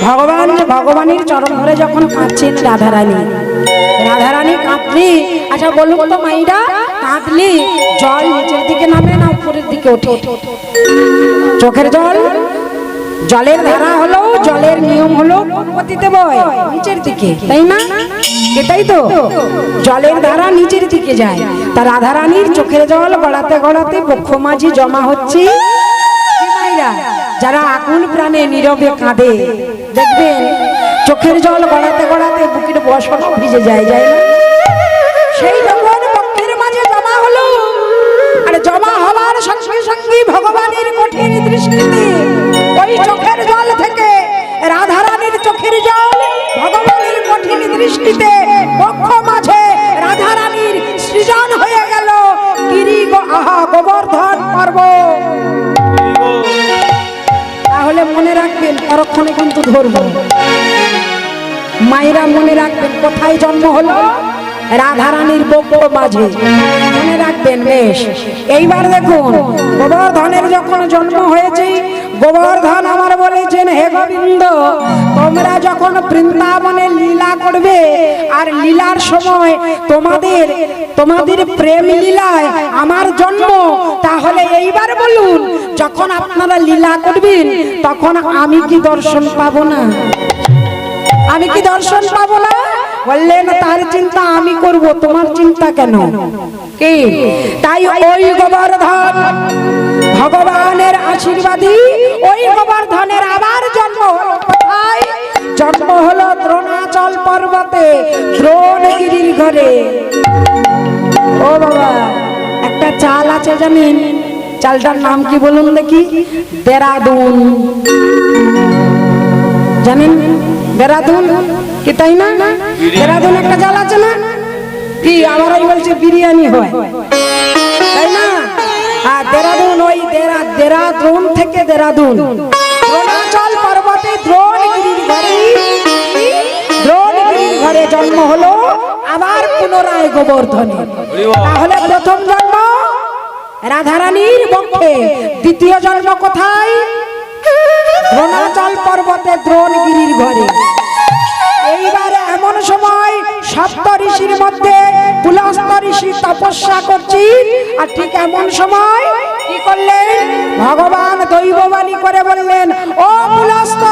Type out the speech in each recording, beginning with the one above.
ভগবানের চরণ ধরে যখন কাঁদছেন রাধারানী কাঁদলি। আচ্ছা বলুন তো মাইরা, কাঁদলি জল নিচের দিকে নামে না উপরের দিকে ওঠে? চোখের জলের ধারা হলো, জলের নিয়ম হলো গতিতে বয় নিচের দিকে, তাই না? এটাই তো, জলের ধারা নিচের দিকে যায়। তা রাধারানীর চোখের জল গড়াতে গড়াতে বক্ষ মাঝি জমা হচ্ছে। যারা আকুল প্রাণে নীরবে কাঁদে দেখবেন চোখের জল গড়াতে গড়াতে বুকের বসন ভিজে যায়, যায় না? সেই যখন বক্ষের মাঝে জমা হলো, আর জমা হওয়ার সঙ্গে সঙ্গে ভগবানের কঠিন দৃষ্টিতে ওই চোখের জল থেকে রাধারানীর চোখের জল ভগবানের কঠিন দৃষ্টিতে বক্ষ মাঝে রাধারানীর সৃজন হয়ে গেল গিরি গোবর্ধন পর্বত। তাহলে মনে রাখবেন, পরক্ষণে কিন্তু ধরবো। মায়েরা মনে রাখবেন কোথায় জন্ম হলো? রাধারানীর বক্ষ মাঝে, মনে রাখবেন বেশ। এইবার দেখুন গোবর্ধনের যখন জন্ম হয়েছে, গোবর্ধন আমার বলেছেন, হে গোবিন্দ, তোমরা যখন বৃন্দাবনে লীলা করবে, আর লীলার সময় তোমাদের প্রেম লীলায় আমার জন্ম, তাহলে এইবার বলুন, যখন আপনারা লীলা করবেন তখন আমি কি দর্শন পাবো না? আমি কি দর্শন পাবো না? বললেন তার চিন্তা আমি করব, তোমার চিন্তা কেন? কি তাই ওই গোবর্ধন ভগবানের আশীর্বাদী, ওই গোবর্ধনের আবার জন্ম হলো কোথায়? জন্ম হলো দ্রোণাচল পর্বতে, দ্রোণগিরির ঘরে। ও বাবা, একটা চাল আছে জানেন? চালটার নাম কি বলুন দেখি? দেরাদুন। জানেন দেরাদুন কি, তাই না? দেরাদুন একটা চাল আছে না কি? আবার ওই বলছে বিরিয়ানি হয়, তাই না? আর দেরাদুন, ওই দেরাদুন থেকে দেরাদুন, দ্রোণাচল পর্বতে দ্রোণগিরির ঘরে জন্ম হলো আবার পুনরায় গোবর্ধনের। তাহলে প্রথম জন্ম রাধারানীর বক্ষে, দ্বিতীয় জন্ম কোথায়? দ্রোণাচল পর্বতে দ্রোণগিরির ঘরে। এইবার এমন সময় সপ্ত ঋষির মধ্যে পুলস্ত ঋষি তপস্যা করছেন, আর ঠিক এমন সময় কি করলেন? ভগবান দৈববাণী করে বললেন, ও পুলস্ত,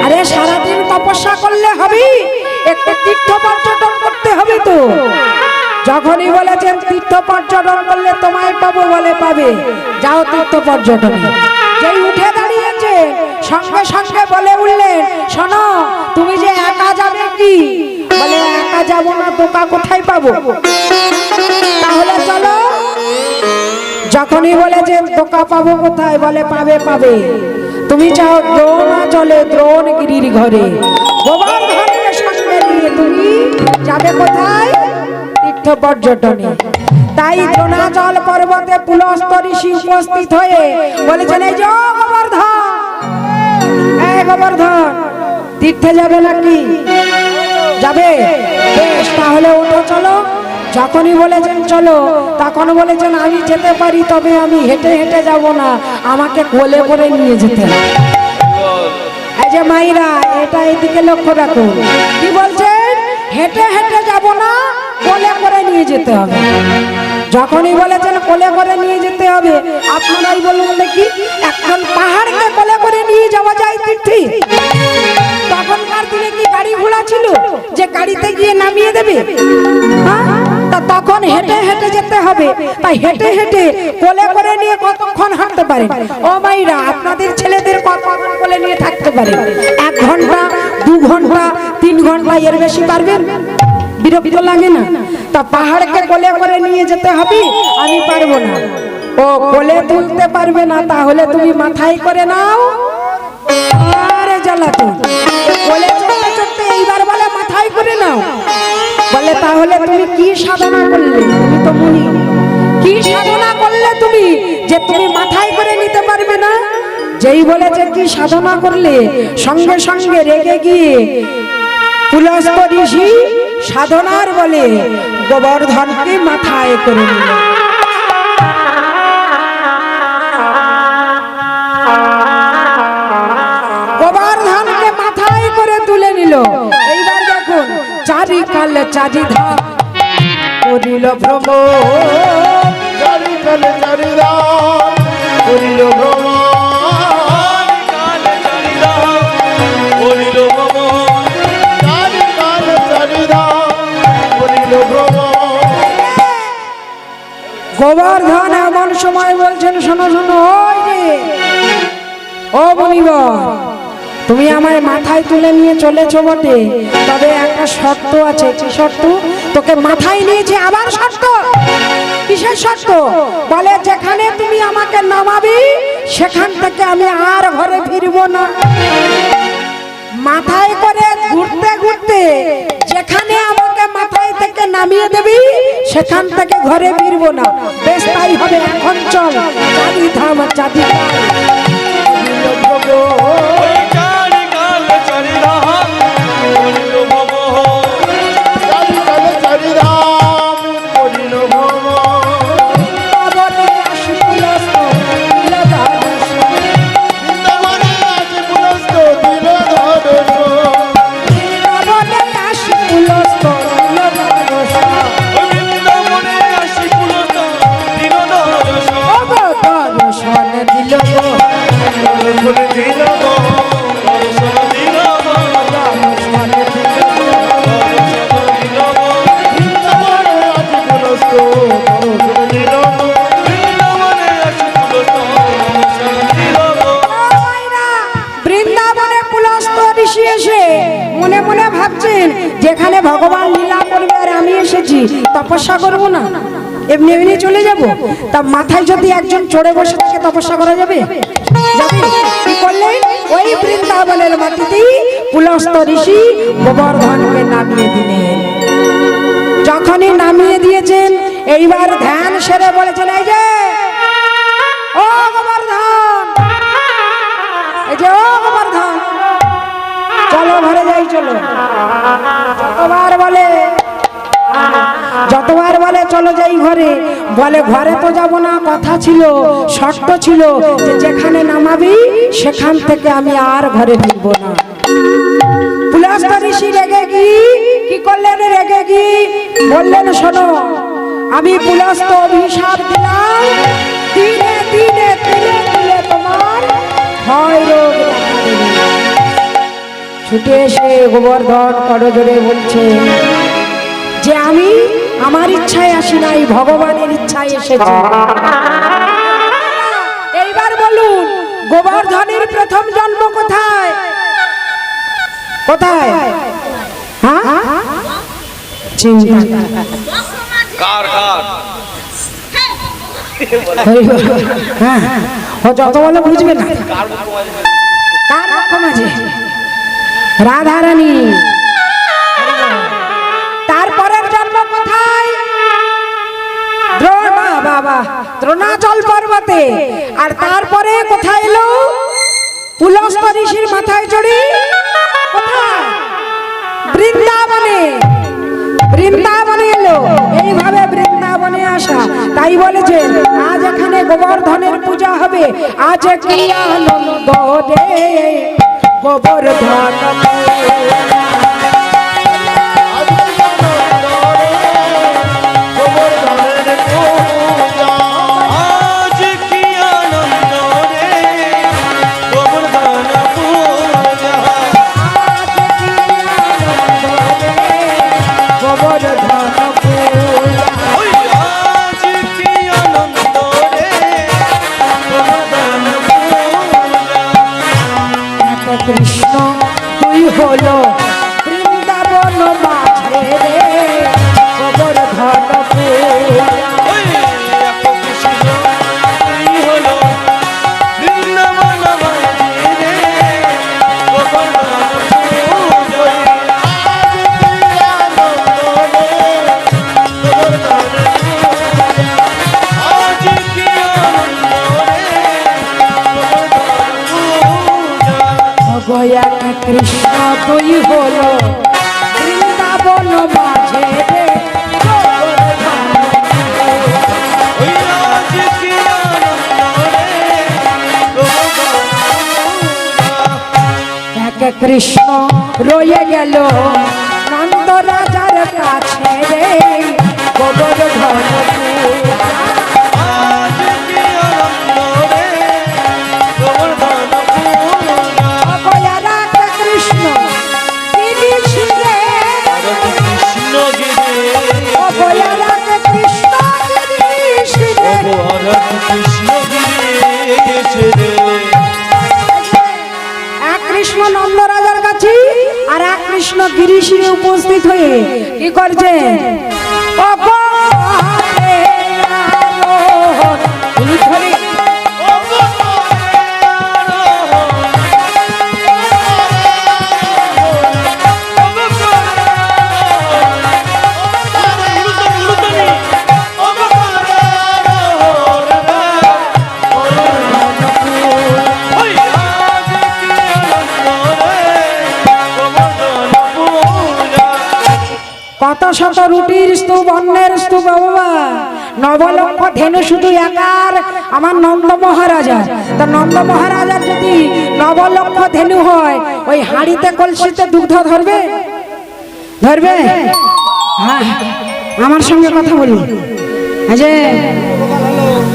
আরে সারাদিন তপস্যা করলে হবে? একটু তীর্থ পর্যটন করতে হবে তো। যখনই বলেছেন তীর্থ পর্যটন করলে তোমায় পাবো, বলে পাবে, যাও তীর্থ পর্যটনে। যেই উঠে দাঁড়িয়েছে সঙ্গে সঙ্গে বলে উঠলেন, শোনো, তুমি যে একা যাবে কি? বলে একা যাবো না, টোকা কোথায় পাবো? তাহলে চলো। যখনই বলেছেন টোকা পাবো কোথায়? বলে পাবে, পাবে। তুমি চাও দ্রোণাচলে দ্রোণগিরির ঘরে, গোবর্ধনকে সঙ্গে নিয়ে তুমি যাবে কোথায়? তীর্থ পর্যটনে। তাই দ্রোণাচল পর্বতে পুলস্ত ঋষি উপস্থিত হয়ে বলেছেন, এই যে গোবর্ধন, এই গোবর্ধন, তীর্থে যাবে নাকি? যাবে? বেশ, তাহলে ওঠো, চলো। যখনই বলেছেন চলো, তখন বলেছেন আমি যেতে পারি, তবে আমি হেঁটে হেঁটে যাব না, আমাকে কোলে করে নিয়ে যেতে হবে। এই যে মাইরা, এটা এদিকে লক্ষ্য রাখুন, কি বলছেন? হেঁটে হেঁটে যাব না, কোলে করে নিয়ে যেতে হবে। যখনই বলেছেন কোলে করে নিয়ে যেতে হবে, আপনারাই বলুন দেখি, এখন পাহাড়কে কোলে করে নিয়ে যাওয়া যায় তীর্থে? তখনকার দিনে কি গাড়ি ঘোড়া ছিল যে গাড়িতে গিয়ে নামিয়ে দেবে? তখন হেঁটে হেঁটে যেতে হবে। তাই হেঁটে হেঁটে কোলে করে নিয়ে কতক্ষণ হাঁটতে পারে? ও মাইরা, আপনাদের ছেলেদের কতক্ষণ কোলে নিয়ে থাকতে পারে? 1 ঘন্টা, 2 ঘন্টা, 3 ঘন্টা, এর বেশি পারবেন? বিরক্ত লাগে না? তা পাহাড়কে কোলে করে নিয়ে যেতে হবে, আমি পারবো না। ও কোলে তুলতে পারবে না, তাহলে তুমি মাথায় করে নাও। আরে জ্বালাতো, কোলে চড়তে চড়তে এইবার বলে মাথায় করে নাও। বলে তাহলে তুমি কি সাধনা করলে? তুমি তো মুনি, কি সাধনা করলে তুমি যে তুমি মাথায় করে নিতে পারবে না? যেই বলেছে কি সাধনা করলে, সঙ্গে সঙ্গে রেগে গিয়ে পুলস্ত ঋষি সাধনার বলে গোবর্ধনকে মাথায় করে নিল। নিল। এইবার দেখুন চারি কাল চারি ধাম করিল ভ্রমণ, চারি কালে চারি ধাম করিল ভ্রমণ, চারি কালে চারি ধাম করিল ভ্রমণ। গোবর্ধন এমন সময় বলছেন, শোনো শোনো, ওই যে ও মুনিবর, তুমি আমায় মাথায় তুলে নিয়ে চলেছো বটে, তবে একটা শর্ত আছে। কি শর্ত? তোকে মাথায় নিয়েছে আবার শর্ত? কিসের শর্ত? বলে যেখানে তুমি আমাকে নামাবি সেখান থেকে আমি আর ঘরে ফিরবো না। মাথায় করে ঘুরতে ঘুরতে যেখানে আমাকে মাথায় থেকে নামিয়ে দেবি সেখান থেকে ঘরে ফিরবো না। বেশ তাই হবে, এখন চল চারি ধাম চারি ধাম। চারি কালে চারি ধাম করিল ভ্রমণ, বৃন্দাবনে আসি পুলস্ত দিল ধনুষ, বৃন্দাবনে আছে পুলস্ত দিল ধনুষ, বৃন্দাবনে আসি পুলস্ত দিল ধনুষ, ওগো দর্শন দিল গো, দর্শন দিল গো, দর্শন দিল গো। বৃন্দাবনে আছে পুলস্ত দর্শন দিল গো। বৃন্দাবনে পুলস্ত ঋষি এসে মনে মনে ভাবছেন যেখানে ভগবান লীলা করবে আর আমি এসেছি তপস্যা করবো না, এমনি এমনি চলে যাব। তা মাথায় যদি একজন চড়ে বসে থাকে তপস্যা করা যাবে? যাবে? কি করলেন? ওই বৃন্দাবনের মাটিতেই পুলস্ত ঋষি গোবর্ধনকে নামিয়ে দিলেন। যখনই নামিয়ে দিয়েছেন এইবার ধ্যান সেরে বলেছেন, এই যে ও গোবর্ধন, এই যে ও গোবর্ধন, চলো ঘরে যাই, চলো। যতবার বলে চলো যাই ঘরে, বলে ঘরে তো যাব না, কথা ছিল, শর্ত ছিল যে যেখানে নামাবি সেখান থেকে আমি আর ঘরে ফিরবো না। পুলস্ত ঋষি রেগে কি করলেন? রেগে বললেন, শোনো, আমি পুলস্ত অভিশাপ দিলাম, দিনে দিনে তিলে তিলে তোমার হয় রোগ দেখা দেবে। ছুটে এসে গোবর্ধন করজোড়ে বলছে যে আমি আমার ইচ্ছায় আসি নাই, ভগবানের ইচ্ছায় এসেছি। এইবার বলুন গোবর্ধনের প্রথম জন্ম কোথায়? কোথায়? হ্যাঁ, চিন্তা হ্যাঁ, ও যত বলে বুঝবে না। কার রকম আছে? রাধারানী। তারপরের জন্ম কোথায়? দ্রোণাচল পর্বতে। আর তারপরে কোথায় এলো? পুলস্ত ঋষির মাথায় চড়ে কোথায়? বৃন্দাবনে। বৃন্দাবনে এলো। এইভাবে বৃন্দাবনে আসা। তাই বলেছেন আজ এখানে গোবর্ধনের পূজা হবে। আজ কি আনন্দ রে গোবর্ধন। কৃষ্ণ তুই হলো বৃন্দাবন মাঝে রে গোবর্ধন পূজা। কৃষ্ণ তুই হলো বৃন্দাবন মাঝে রে এক কৃষ্ণ রয়ে গেল নন্দ রাজার কাছে রে গোবর্ধন কৃষ্ণ গিরিশ রে কৃষ্ণ গিরিশ রে এক কৃষ্ণ নন্দ রাজার কাছে আর এক কৃষ্ণ গিরিশে উপস্থিত হয়ে কি করছে কত শত রুটির স্তূপ অন্যের স্তূপ বাবা নবলক্ষ ধেনু শুধু একার আমার নন্দ মহারাজা তা নন্দ মহারাজার যদি নবলক্ষ ধেনু হয় ওই হাঁড়িতে কলসিতে দুগ্ধ ধরবে ধরবে হ্যাঁ আমার সঙ্গে কথা বলুন যে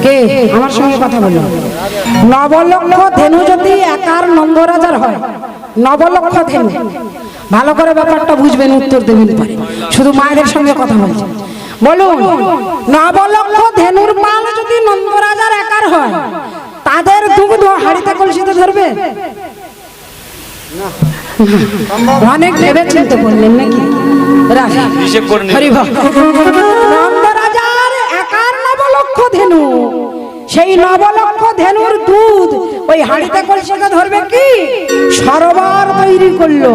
কে আমার সঙ্গে কথা বলুন নবলক্ষ ধেনু যদি একার নন্দ রাজার হয় নবলক্ষ ধেনু ভালো করে ব্যাপারটা বুঝবেন উত্তর দেবেন পারে শুধু মায়েদের সঙ্গে কথা বলছেন বলুন নবলক্ষ ধেনুর পাল যদি নন্দ রাজার একার হয় তাদের দুগ্ধ হাড়িতে কলসিতে ধরবে অনেক ভেবে চিন্তে বললেন নাকি নন্দ রাজার একার নবলক্ষ ধেনু সেই নবলক্ষ ধেনুর দুধ ওই হাঁড়িতে কলসিতে ধরবে কি সরোবর তৈরি করলো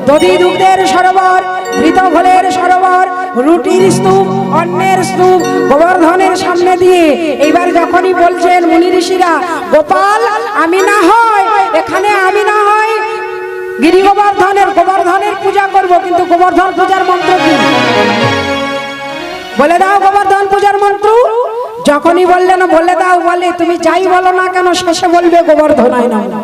দধি দুগ্ধের সরোবর ঘৃত ঘোলের সরোবর রুটির স্তূপ অন্যের স্তূপ গোবর্ধনের সামনে দিয়ে এইবার যখনই বলছেন মুনি ঋষিরা গোপাল আমি না হয় এখানে আমি না হয় গিরি গোবর্ধনের পূজা করব কিন্তু গোবর্ধন পূজার মন্ত্র কি বলে দাও গোবর্ধন পূজার মন্ত্র যখনই বললেন বলে দাও বলে তুমি যাই বলো না কেন শেষে বলবে গোবর্ধনায় নমঃ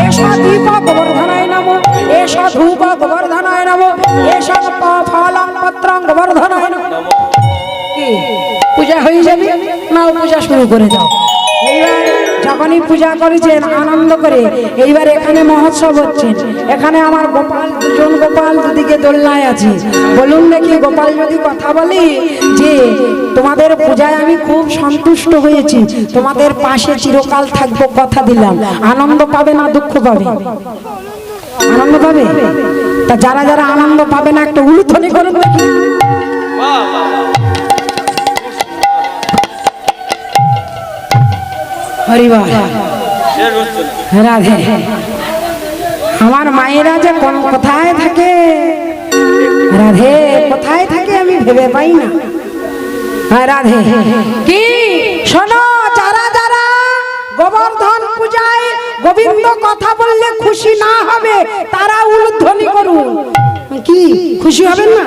এসো দীপ গোবর্ধনায় নমঃ এসো ধূপ গোবর্ধনায় নমঃ এসো ফলং পত্রং গোবর্ধনায় নমঃ কি পূজা হয়ে যাবে না পূজা শুরু করে দাও এইবার যখনই পূজা করেছেন আনন্দ করে এইবার এখানে মহোৎসব হচ্ছে এখানে আমার গোপাল দুজন গোপাল দুদিকে দোলনায় আছে বলুন দেখি গোপাল যদি কথা বলি যে তোমাদের পূজায় আমি খুব সন্তুষ্ট হয়েছি তোমাদের পাশে চিরকাল থাকবো কথা দিলাম আনন্দ পাবে না দুঃখ পাবে আনন্দ পাবে তা যারা যারা আনন্দ পাবে না একটা উলুধ্বনি করুন দেখি রাধে আমার মায়েরা যে কোন কোথায় থাকে রাধে কোথায় থাকে আমি ভেবে পাই না রাধে কি শোনো যারা যারা গোবর্ধন পূজায় গোবিন্দ কথা বললে খুশি না হবে তারা উলুধ্বনি করুন কি খুশি হবেন না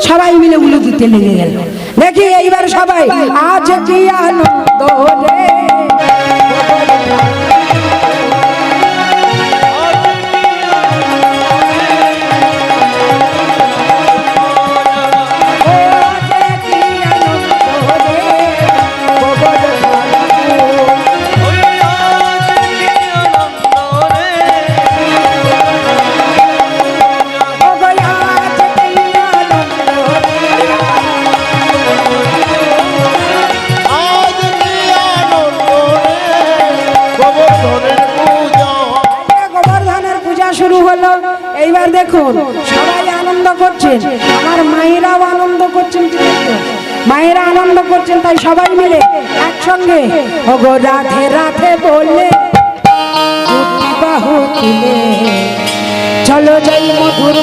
সবাই মিলে উলু দিতে লেগে গেল দেখি এইবার সবাই আজ কি আনন্দ রে এইবার দেখুন সবাই আনন্দ করছেন আমার মায়েরাও আনন্দ করছেন মায়েরা আনন্দ করছেন তাই সবাই মিলে একসঙ্গে ওগো রাধে রাধে বলে দুটি বাহু তুলে চলো যাই মধুর